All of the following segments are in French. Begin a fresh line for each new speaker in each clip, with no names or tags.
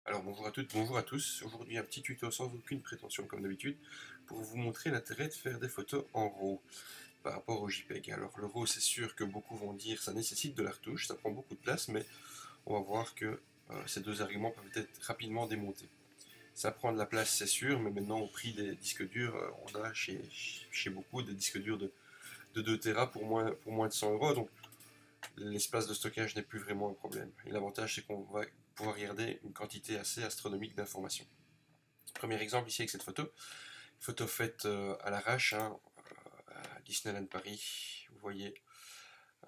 Alors bonjour à toutes, bonjour à tous. Aujourd'hui un petit tuto sans aucune prétention comme d'habitude pour vous montrer l'intérêt de faire des photos en RAW par rapport au JPEG. Alors le RAW, c'est sûr que beaucoup vont dire ça nécessite de la retouche, ça prend beaucoup de place, mais on va voir que ces deux arguments peuvent être rapidement démontés. Ça prend de la place, c'est sûr, mais maintenant au prix des disques durs, on a chez beaucoup des disques durs de 2 Tera pour moins de 100 euros, donc l'espace de stockage n'est plus vraiment un problème. Et l'avantage, c'est qu'on va pouvoir regarder une quantité assez astronomique d'informations. Premier exemple ici avec cette photo faite à l'arrache, hein, à Disneyland Paris. Vous voyez,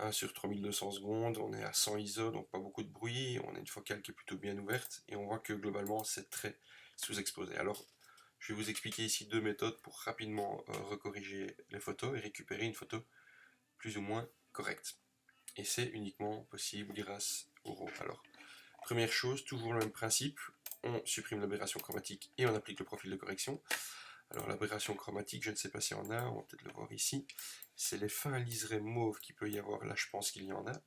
1 sur 3200 secondes, on est à 100 ISO, donc pas beaucoup de bruit, on a une focale qui est plutôt bien ouverte, et on voit que globalement c'est très sous-exposé. Alors, je vais vous expliquer ici deux méthodes pour rapidement recorriger les photos et récupérer une photo plus ou moins correcte. Et c'est uniquement possible grâce au RAW. Alors, première chose, toujours le même principe, on supprime l'aberration chromatique et on applique le profil de correction. Alors l'aberration chromatique, je ne sais pas s'il y en a, on va peut-être le voir ici, c'est les fins liserés mauves qu'il peut y avoir, là je pense qu'il y en a.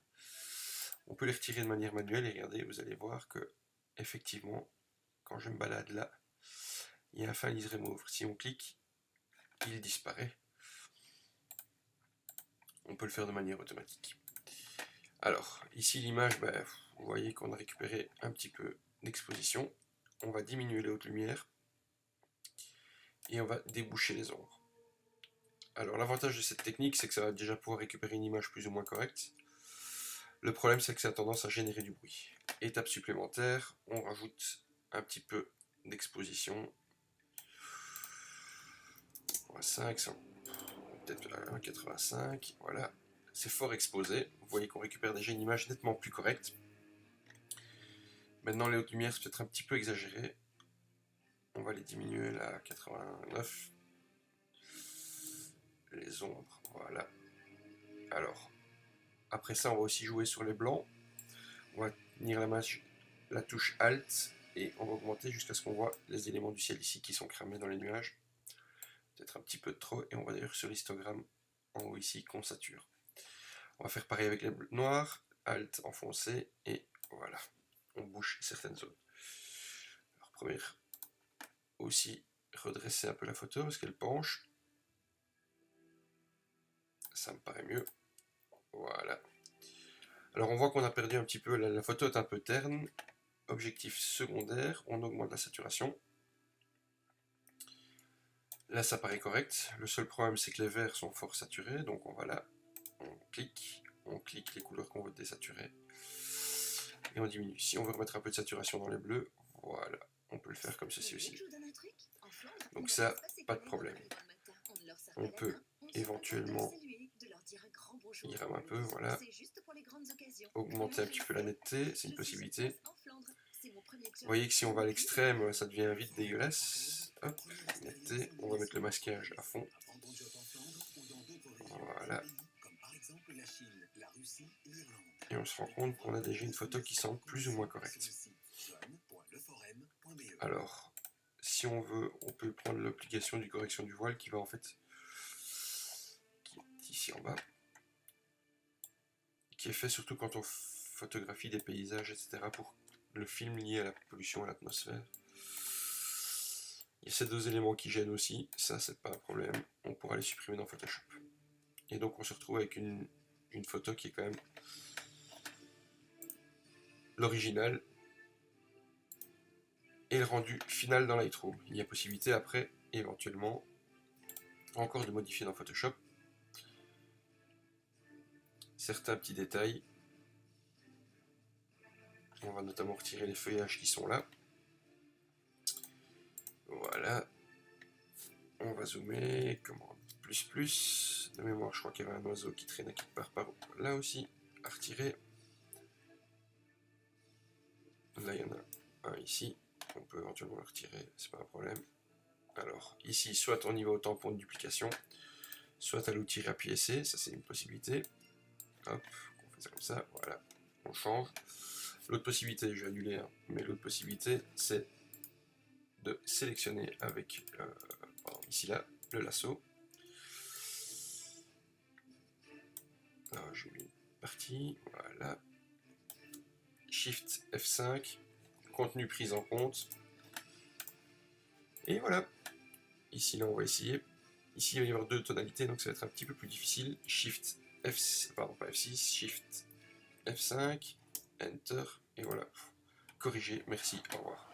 On peut les retirer de manière manuelle et regardez, vous allez voir que effectivement, quand je me balade là, il y a un fin liseré mauve. Si on clique, il disparaît. On peut le faire de manière automatique. Alors, ici l'image, vous voyez qu'on a récupéré un petit peu d'exposition. On va diminuer les hautes lumières et on va déboucher les ombres. Alors l'avantage de cette technique, c'est que ça va déjà pouvoir récupérer une image plus ou moins correcte. Le problème, c'est que ça a tendance à générer du bruit. Étape supplémentaire, on rajoute un petit peu d'exposition. 500, peut-être 1,85, voilà. C'est fort exposé. Vous voyez qu'on récupère déjà une image nettement plus correcte. Maintenant, les hautes lumières, c'est peut-être un petit peu exagéré. On va les diminuer là à 89. Les ombres, voilà. Alors, après ça, on va aussi jouer sur les blancs. On va tenir la touche Alt et on va augmenter jusqu'à ce qu'on voit les éléments du ciel ici qui sont cramés dans les nuages. Peut-être un petit peu de trop. Et on va d'ailleurs sur l'histogramme en haut ici qu'on sature. On va faire pareil avec les noirs. Alt enfoncé et voilà. On bouche certaines zones. Alors première aussi redresser un peu la photo parce qu'elle penche. Ça me paraît mieux. Voilà. Alors on voit qu'on a perdu un petit peu, la photo est un peu terne. Objectif secondaire, on augmente la saturation. Là ça paraît correct. Le seul problème c'est que les verts sont fort saturés, donc on va là, on clique les couleurs qu'on veut désaturer. Et on diminue. Si on veut remettre un peu de saturation dans les bleus, voilà, on peut le faire comme ceci aussi. Donc ça, pas de problème. On peut éventuellement y rame un peu, voilà. Augmenter un petit peu la netteté, c'est une possibilité. Vous voyez que si on va à l'extrême, ça devient vite dégueulasse. Hop, netteté, on va mettre le masquage à fond. Voilà. Et on se rend compte qu'on a déjà une photo qui semble plus ou moins correcte. Alors, si on veut, on peut prendre l'application du correction du voile qui va en fait, qui est ici en bas, qui est fait surtout quand on photographie des paysages, etc. pour le film lié à la pollution à l'atmosphère. Il y a ces deux éléments qui gênent aussi, ça c'est pas un problème, on pourra les supprimer dans Photoshop. Et donc on se retrouve avec une photo qui est quand même l'original et le rendu final dans Lightroom. Il y a possibilité après, éventuellement, encore de modifier dans Photoshop certains petits détails. On va notamment retirer les feuillages qui sont là. Voilà. On va zoomer, commande plus. De mémoire, je crois qu'il y avait un oiseau qui traînait quelque part par là aussi, à retirer. Là, il y en a un ici. On peut éventuellement le retirer, c'est pas un problème. Alors, ici, soit on y va au tampon de duplication, soit à l'outil rapiécer, ça c'est une possibilité. Hop, on fait ça comme ça, voilà, on change. L'autre possibilité, je vais annuler, hein, mais l'autre possibilité, c'est de sélectionner avec, ici là, le lasso. Alors, j'ai mis une partie, voilà. Shift F5, contenu pris en compte. Et voilà. Ici, là, on va essayer. Ici, il va y avoir 2 tonalités, donc ça va être un petit peu plus difficile. Shift F6, pardon, pas F6, Shift F5, Enter, et voilà. Corriger, merci, au revoir.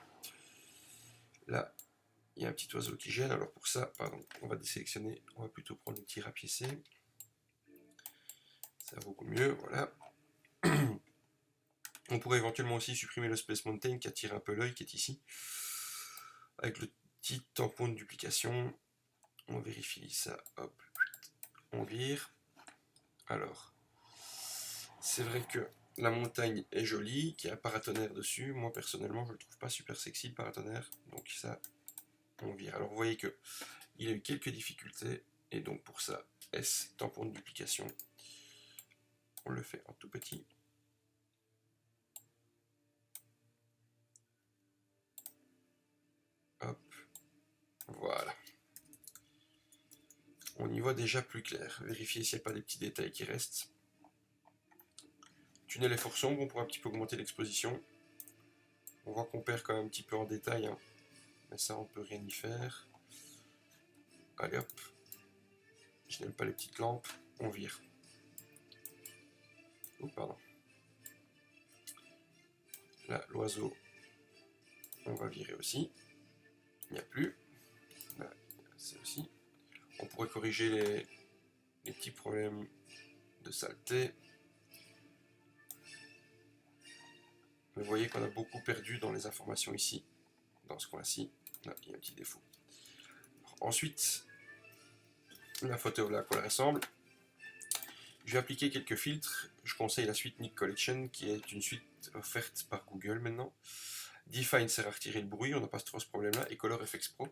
Là, il y a un petit oiseau qui gêne, alors pour ça, pardon, on va désélectionner, on va plutôt prendre le tir à piécer. Ça va beaucoup mieux, voilà. On pourrait éventuellement aussi supprimer le Space Mountain qui attire un peu l'œil, qui est ici. Avec le petit tampon de duplication, on vérifie ça, hop, on vire. Alors, c'est vrai que la montagne est jolie, qu'il y a un paratonnerre dessus. Moi, personnellement, je le trouve pas super sexy, le paratonnerre. Donc ça, on vire. Alors, vous voyez que il a eu quelques difficultés. Et donc, pour ça, S, tampon de duplication. On le fait en tout petit. Hop. Voilà. On y voit déjà plus clair. Vérifiez s'il n'y a pas des petits détails qui restent. Tunnel est fort sombre, on pourra un petit peu augmenter l'exposition. On voit qu'on perd quand même un petit peu en détail, hein. Mais ça on peut rien y faire. Allez hop. Je n'aime pas les petites lampes, on vire. Oh pardon. Là l'oiseau, on va virer aussi. Il n'y a plus. Là, c'est aussi. On pourrait corriger les petits problèmes de saleté. Mais vous voyez qu'on a beaucoup perdu dans les informations ici. Dans ce coin-ci, là il y a un petit défaut. Alors, ensuite, la photo là, à quoi elle ressemble. Je vais appliquer quelques filtres. Je conseille la suite Nik Collection, qui est une suite offerte par Google maintenant. Define sert à retirer le bruit, on n'a pas trop ce problème-là. Et Color FX Pro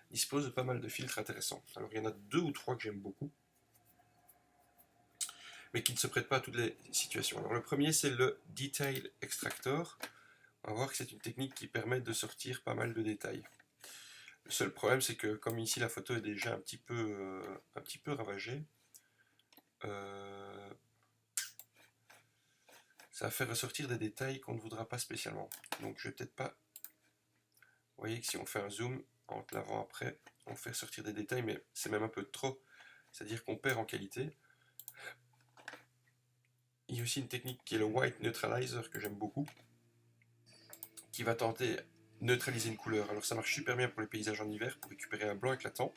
dispose de pas mal de filtres intéressants. Alors il y en a 2 ou 3 que j'aime beaucoup, mais qui ne se prêtent pas à toutes les situations. Alors le premier, c'est le Detail Extractor. On va voir que c'est une technique qui permet de sortir pas mal de détails. Le seul problème, c'est que comme ici la photo est déjà un petit peu ravagée, ça va faire ressortir des détails qu'on ne voudra pas spécialement. Donc je vais peut-être pas... Vous voyez que si on fait un zoom entre l'avant et après, on fait ressortir des détails, mais c'est même un peu trop. C'est-à-dire qu'on perd en qualité. Il y a aussi une technique qui est le White Neutralizer que j'aime beaucoup, qui va tenter de neutraliser une couleur. Alors ça marche super bien pour les paysages en hiver, pour récupérer un blanc éclatant.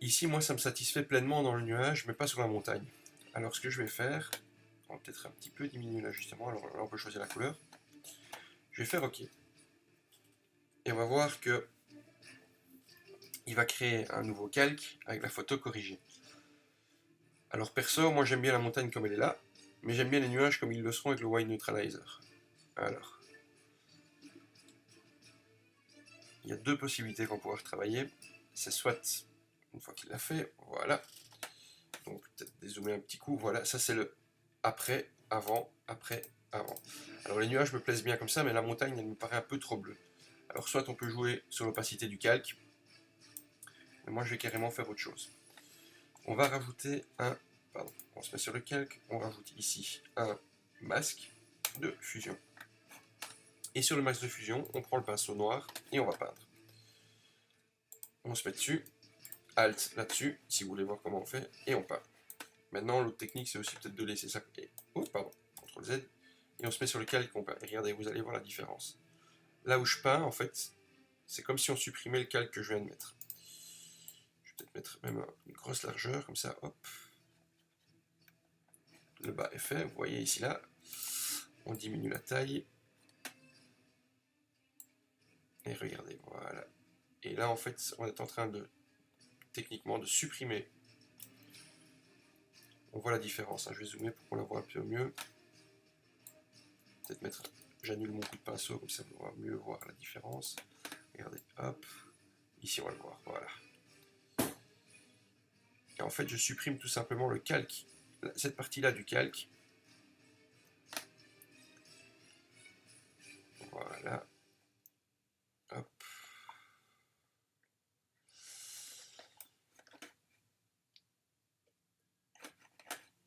Ici, moi, ça me satisfait pleinement dans le nuage, mais pas sur la montagne. Alors ce que je vais faire, on va peut-être un petit peu diminuer l'ajustement, alors là on peut choisir la couleur. Je vais faire OK. Et on va voir que il va créer un nouveau calque avec la photo corrigée. Alors perso, moi j'aime bien la montagne comme elle est là, mais j'aime bien les nuages comme ils le seront avec le White Neutralizer. Alors, il y a 2 possibilités qu'on pourra retravailler. C'est soit, une fois qu'il l'a fait, voilà. Donc peut-être dézoomer un petit coup, voilà, ça c'est le après, avant, après, avant. Alors les nuages me plaisent bien comme ça, mais la montagne elle me paraît un peu trop bleue. Alors soit on peut jouer sur l'opacité du calque, mais moi je vais carrément faire autre chose. On va rajouter un, pardon, on se met sur le calque, on rajoute ici un masque de fusion. Et sur le masque de fusion, on prend le pinceau noir et on va peindre. On se met dessus, Alt là-dessus, si vous voulez voir comment on fait, et on peint. Maintenant, l'autre technique, c'est aussi peut-être de laisser ça, et, oh, pardon, CTRL Z, et on se met sur le calque et on peint. Et regardez, vous allez voir la différence. Là où je peins, en fait, c'est comme si on supprimait le calque que je viens de mettre. Je vais peut-être mettre même une grosse largeur, comme ça, hop. Le bas est fait, vous voyez ici, là. On diminue la taille. Et regardez, voilà. Et là, en fait, on est en train de, techniquement, de supprimer. On voit la différence, hein. Je vais zoomer pour qu'on la voit un peu mieux. Peut-être mettre, j'annule mon coup de pinceau, comme ça on va mieux voir la différence. Regardez, hop. Ici, on va le voir, voilà. Et en fait, je supprime tout simplement le calque. Cette partie-là du calque. Voilà. Hop.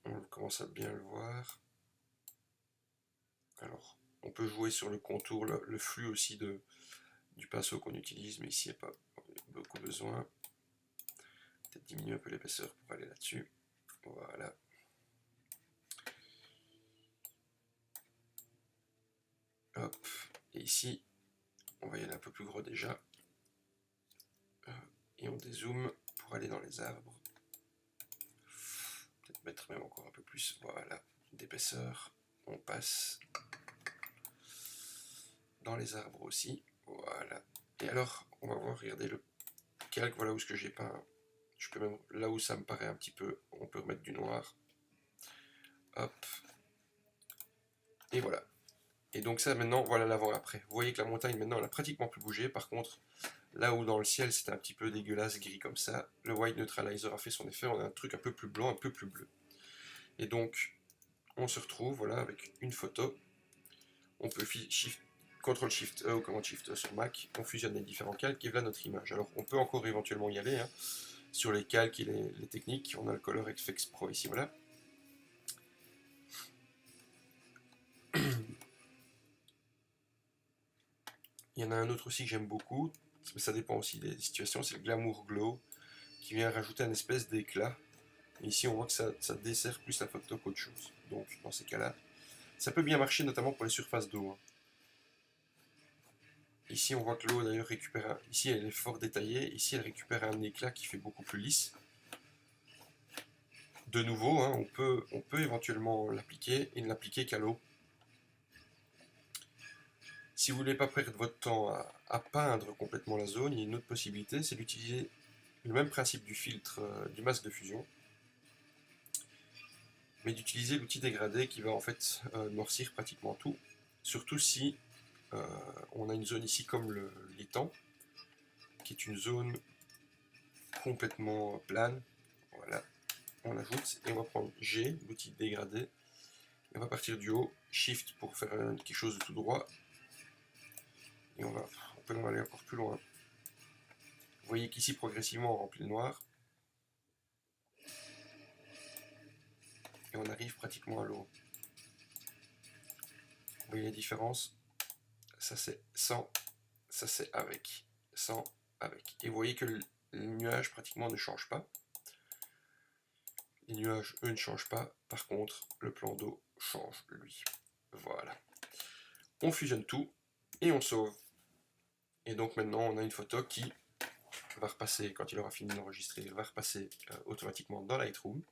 On commence à bien le voir. Alors, on peut jouer sur le contour, le flux aussi du pinceau qu'on utilise, mais ici il n'y a pas beaucoup besoin. Peut-être diminuer un peu l'épaisseur pour aller là-dessus. Voilà. Hop. Et ici, on va y aller un peu plus gros déjà. Et on dézoome pour aller dans les arbres. Peut-être mettre même encore un peu plus. Voilà. D'épaisseur. On passe dans les arbres aussi. Voilà. Et alors, on va voir, regardez le calque, voilà où ce que j'ai peint. Je peux même, là où ça me paraît un petit peu, on peut remettre du noir. Hop. Et voilà. Et donc ça maintenant, voilà l'avant-après. Vous voyez que la montagne maintenant elle a pratiquement plus bougé. Par contre, là où dans le ciel c'était un petit peu dégueulasse, gris comme ça, le White Neutralizer a fait son effet. On a un truc un peu plus blanc, un peu plus bleu. Et donc, on se retrouve voilà, avec une photo. On peut CTRL-SHIFT-E ou Command-SHIFT-E sur Mac. On fusionne les différents calques et voilà notre image. Alors on peut encore éventuellement y aller. Hein, sur les calques et les techniques. On a le Color FX Pro ici, voilà. Il y en a un autre aussi que j'aime beaucoup, mais ça dépend aussi des situations, c'est le Glamour Glow, qui vient rajouter un espèce d'éclat. Et ici, on voit que ça dessert plus la photo qu'autre chose. Donc, dans ces cas-là, ça peut bien marcher, notamment pour les surfaces d'eau. Hein. Ici, on voit que l'eau, d'ailleurs, récupère... Ici, elle est fort détaillée. Ici, elle récupère un éclat qui fait beaucoup plus lisse. De nouveau, hein, on peut éventuellement l'appliquer et ne l'appliquer qu'à l'eau. Si vous ne voulez pas perdre votre temps à peindre complètement la zone, il y a une autre possibilité, c'est d'utiliser le même principe du filtre du masque de fusion, mais d'utiliser l'outil dégradé qui va en fait noircir pratiquement tout, surtout si on a une zone ici comme l'étang, qui est une zone complètement plane. Voilà, on ajoute et on va prendre G, l'outil dégradé, et on va partir du haut, Shift pour faire quelque chose de tout droit, et on peut en aller encore plus loin. Vous voyez qu'ici progressivement on remplit le noir, et on arrive pratiquement à l'eau. Vous voyez la différence? Ça c'est sans, ça c'est avec, sans, avec. Et vous voyez que les nuages pratiquement ne changent pas. Les nuages, eux, ne changent pas. Par contre, le plan d'eau change, lui. Voilà. On fusionne tout et on sauve. Et donc maintenant, on a une photo qui va repasser, quand il aura fini d'enregistrer, va repasser automatiquement dans Lightroom.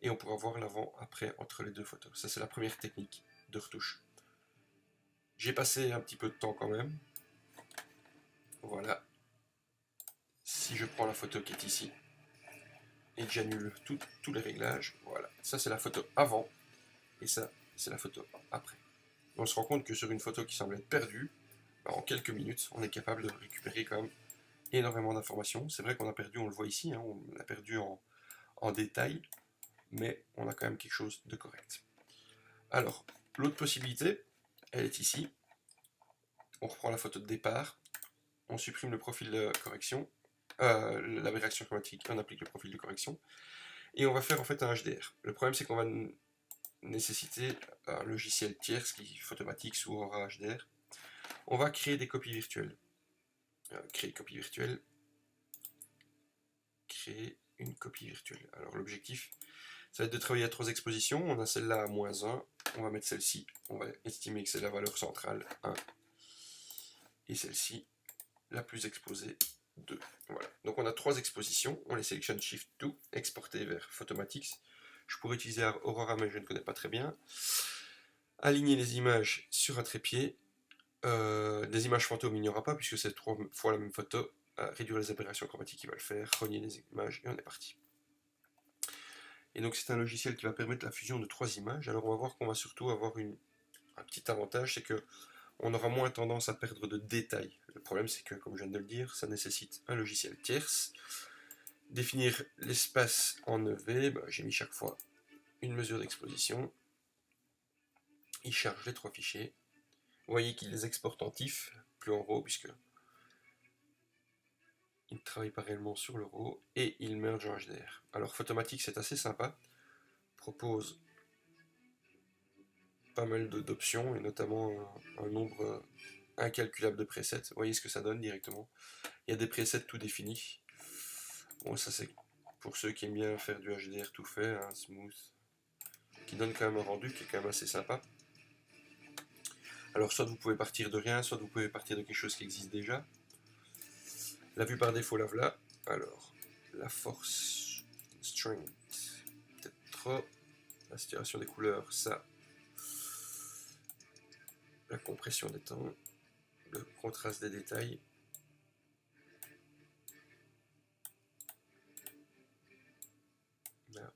Et on pourra voir l'avant-après entre les deux photos. Ça, c'est la première technique de retouche. J'ai passé un petit peu de temps quand même. Voilà. Si je prends la photo qui est ici et que j'annule tous les réglages, voilà. Ça, c'est la photo avant et ça, c'est la photo après. Et on se rend compte que sur une photo qui semble être perdue, en quelques minutes, on est capable de récupérer quand même énormément d'informations. C'est vrai qu'on a perdu, on le voit ici, hein, on l'a perdu en détail, mais on a quand même quelque chose de correct. Alors, l'autre possibilité, elle est ici. On reprend la photo de départ, on supprime le profil de correction, l'aberration chromatique, on applique le profil de correction, et on va faire en fait un HDR. Le problème c'est qu'on va nécessiter un logiciel tierce qui Photomatix ou Aura HDR. On va créer des copies virtuelles. Créer une copie virtuelle. Créer une copie virtuelle. Alors l'objectif, ça va être de travailler à 3 expositions. On a celle-là à -1. On va mettre celle-ci. On va estimer que c'est la valeur centrale 1. Et celle-ci, la plus exposée 2. Voilà. Donc on a 3 expositions. On les sélectionne Shift 2, exporter vers Photomatix. Je pourrais utiliser Aurora, mais je ne connais pas très bien. Aligner les images sur un trépied. Des images fantômes, il n'y aura pas, puisque c'est 3 fois la même photo. Réduire les aberrations chromatiques, il va le faire. Renier les images, et on est parti. Et donc c'est un logiciel qui va permettre la fusion de 3 images. Alors on va voir qu'on va surtout avoir un petit avantage, c'est que on aura moins tendance à perdre de détails. Le problème c'est que, comme je viens de le dire, ça nécessite un logiciel tierce. Définir l'espace en EV, j'ai mis chaque fois une mesure d'exposition. Il charge les 3 fichiers. Vous voyez qu'il les exporte en TIFF, plus en RAW, puisque il ne travaille pas réellement sur le RAW, et il merge en HDR. Alors Photomatix c'est assez sympa, propose pas mal d'options, et notamment un nombre incalculable de presets. Vous voyez ce que ça donne directement. Il y a des presets tout définis. Bon, ça c'est pour ceux qui aiment bien faire du HDR tout fait, hein, smooth, qui donne quand même un rendu qui est quand même assez sympa. Alors soit vous pouvez partir de rien, soit vous pouvez partir de quelque chose qui existe déjà. La vue par défaut, la voilà. Alors, la force, strength, peut-être trop. La saturation des couleurs, ça. La compression des tons, le contraste des détails. Là.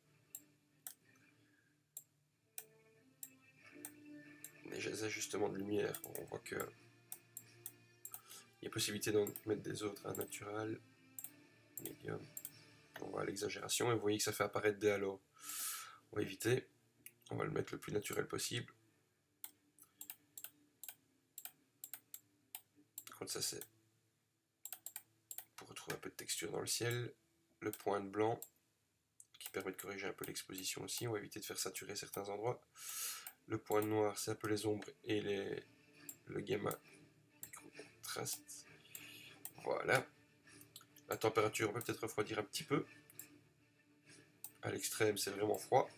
Les ajustements de lumière, on voit que il y a possibilité d'en mettre des autres, un natural, medium. On va à l'exagération et vous voyez que ça fait apparaître des halos. On va éviter, on va le mettre le plus naturel possible. Comme ça, c'est pour retrouver un peu de texture dans le ciel. Le point de blanc qui permet de corriger un peu l'exposition aussi. On va éviter de faire saturer certains endroits. Le point de noir, c'est un peu les ombres et le gamma micro-contraste. Voilà. La température, on peut peut-être refroidir un petit peu. À l'extrême, c'est vraiment froid.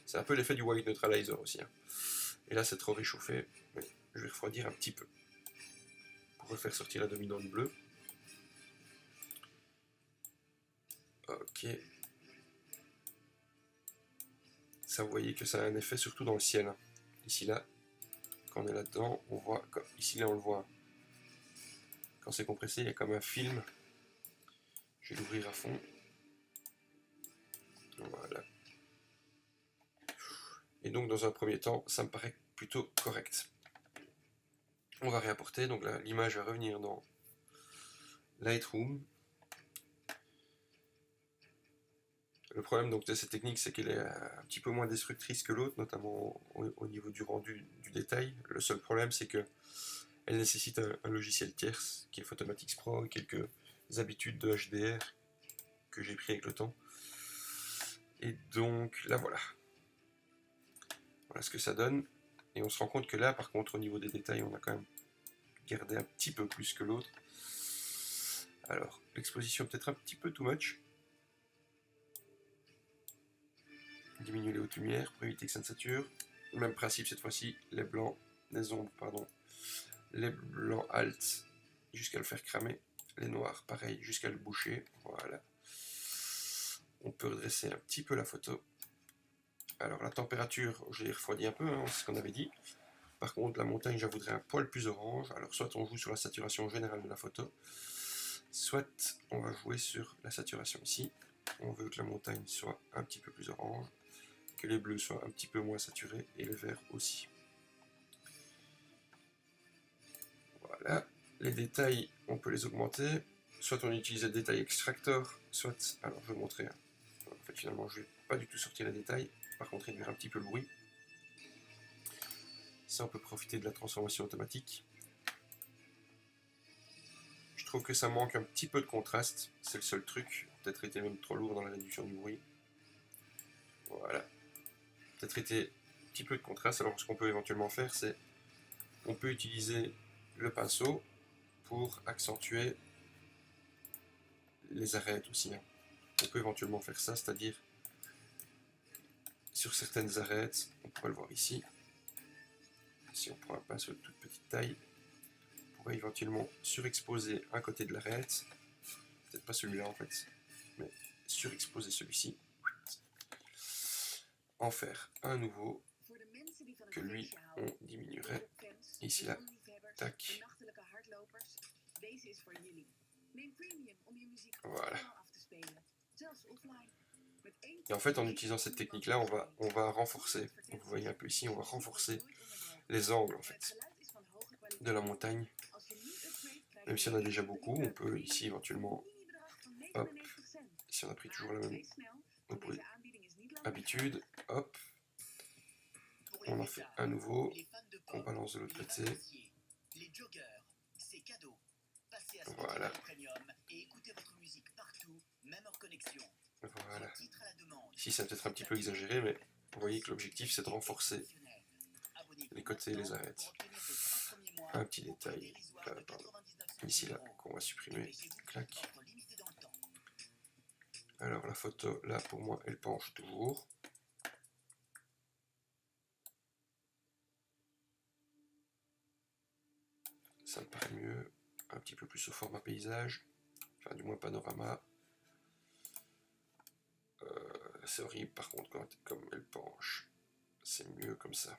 C'est un peu l'effet du white neutralizer aussi. Hein. Et là, c'est trop réchauffé. Mais je vais refroidir un petit peu. Pour refaire sortir la dominante bleue. Ok. Ça, vous voyez que ça a un effet surtout dans le ciel. Hein. Ici, là, quand on est là-dedans, on voit... Ici, là, on le voit. Quand c'est compressé, il y a comme un film. Je vais l'ouvrir à fond. Voilà. Et donc, dans un premier temps, ça me paraît plutôt correct. On va réimporter. Donc là, l'image va revenir dans Lightroom. Le problème donc, de cette technique, c'est qu'elle est un petit peu moins destructrice que l'autre, notamment au niveau du rendu du détail. Le seul problème, c'est que elle nécessite un logiciel tierce, qui est Photomatix Pro, et quelques habitudes de HDR que j'ai pris avec le temps. Et donc, là voilà. Voilà ce que ça donne. Et on se rend compte que là, par contre, au niveau des détails, on a quand même gardé un petit peu plus que l'autre. Alors, l'exposition peut-être un petit peu too much. Diminuer les hautes lumières pour éviter que ça ne sature. Même principe cette fois-ci, les blancs, les ombres, pardon. Les blancs alt jusqu'à le faire cramer. Les noirs, pareil, jusqu'à le boucher. Voilà. On peut redresser un petit peu la photo. Alors la température, je l'ai refroidi un peu, hein, c'est ce qu'on avait dit. Par contre, la montagne, je la voudrais un poil plus orange. Alors soit on joue sur la saturation générale de la photo, soit on va jouer sur la saturation ici. On veut que la montagne soit un petit peu plus orange, que les bleus soient un petit peu moins saturés et le vert aussi. Voilà. Les détails, on peut les augmenter. Soit on utilise le détail extractor, soit... Alors je vais montrer. En fait finalement je ne vais pas du tout sortir les détails. Par contre réduire un petit peu le bruit. Ça on peut profiter de la transformation automatique. Je trouve que ça manque un petit peu de contraste. C'est le seul truc. Peut-être été même trop lourd dans la réduction du bruit. Voilà. Peut-être été un petit peu de contraste. Alors ce qu'on peut éventuellement faire, c'est... On peut utiliser le pinceau pour accentuer les arêtes aussi. Hein. On peut éventuellement faire ça, c'est-à-dire sur certaines arêtes, on pourrait le voir ici. Si on prend un pinceau de toute petite taille, on pourrait éventuellement surexposer un côté de l'arête, peut-être pas celui-là en fait, mais surexposer celui-ci. En faire un nouveau, que lui on diminuerait. Ici là, tac. Voilà. Et en fait, en utilisant cette technique-là, on va renforcer, vous voyez un peu ici, on va renforcer les angles en fait de la montagne. Même si on a déjà beaucoup, on peut ici éventuellement, hop, si on a pris toujours la même habitude, hop, on en fait un nouveau, on balance de l'autre côté. Voilà. Voilà. Ici c'est peut-être un petit peu exagéré, mais vous voyez que l'objectif c'est de renforcer les côtés et les arêtes. Un petit détail, ici là, qu'on va supprimer, clac. Alors la photo, là pour moi, elle penche toujours. Ça me paraît mieux, un petit peu plus au format paysage, enfin du moins panorama. C'est horrible par contre comme elle penche, c'est mieux comme ça,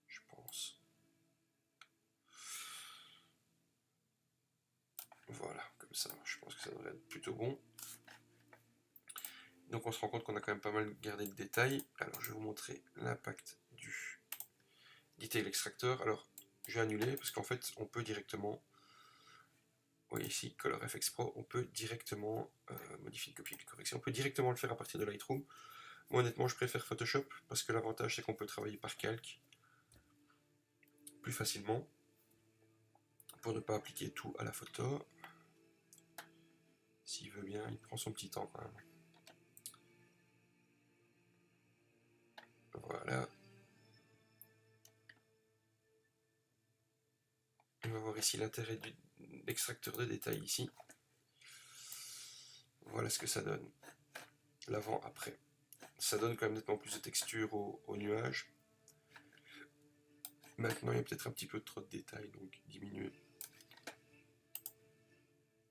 je pense. Voilà, comme ça, je pense que ça devrait être plutôt bon. Donc on se rend compte qu'on a quand même pas mal gardé de détails. Alors je vais vous montrer l'impact du Detail Extractor. Alors j'ai annulé parce qu'en fait on peut directement, vous voyez ici Color FX Pro, on peut directement modifier une copie de correction, on peut directement le faire à partir de Lightroom. Moi honnêtement je préfère Photoshop parce que l'avantage c'est qu'on peut travailler par calque plus facilement pour ne pas appliquer tout à la photo. S'il veut bien, il prend son petit temps quand même. Voilà. On va voir ici l'intérêt de l'extracteur de détails ici. Voilà ce que ça donne. L'avant-après. Ça donne quand même nettement plus de texture au nuage. Maintenant, il y a peut-être un petit peu trop de détails, donc diminuer.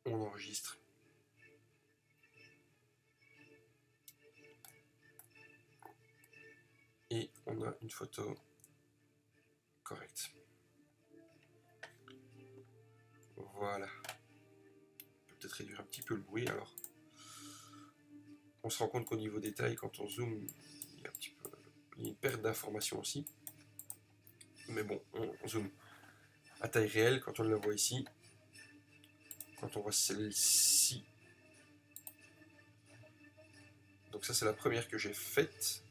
On enregistre. Et on a une photo correcte. Voilà. On peut peut-être réduire un petit peu le bruit. Alors, on se rend compte qu'au niveau détail, quand on zoome, il y a une perte d'information aussi. Mais bon, on zoome à taille réelle quand on la voit ici. Quand on voit celle-ci. Donc ça, c'est la première que j'ai faite.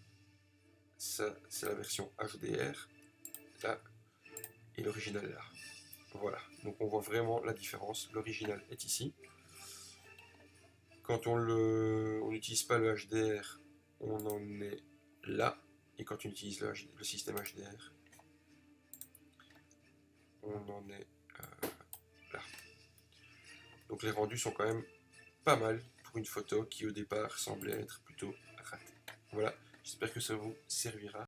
Ça, c'est la version HDR. Là, et l'original là. Voilà, donc on voit vraiment la différence. L'original est ici. Quand on n'utilise pas le HDR, on en est là. Et quand on utilise le système HDR, on en est là. Donc les rendus sont quand même pas mal pour une photo qui au départ semblait être plutôt ratée. Voilà, j'espère que ça vous servira.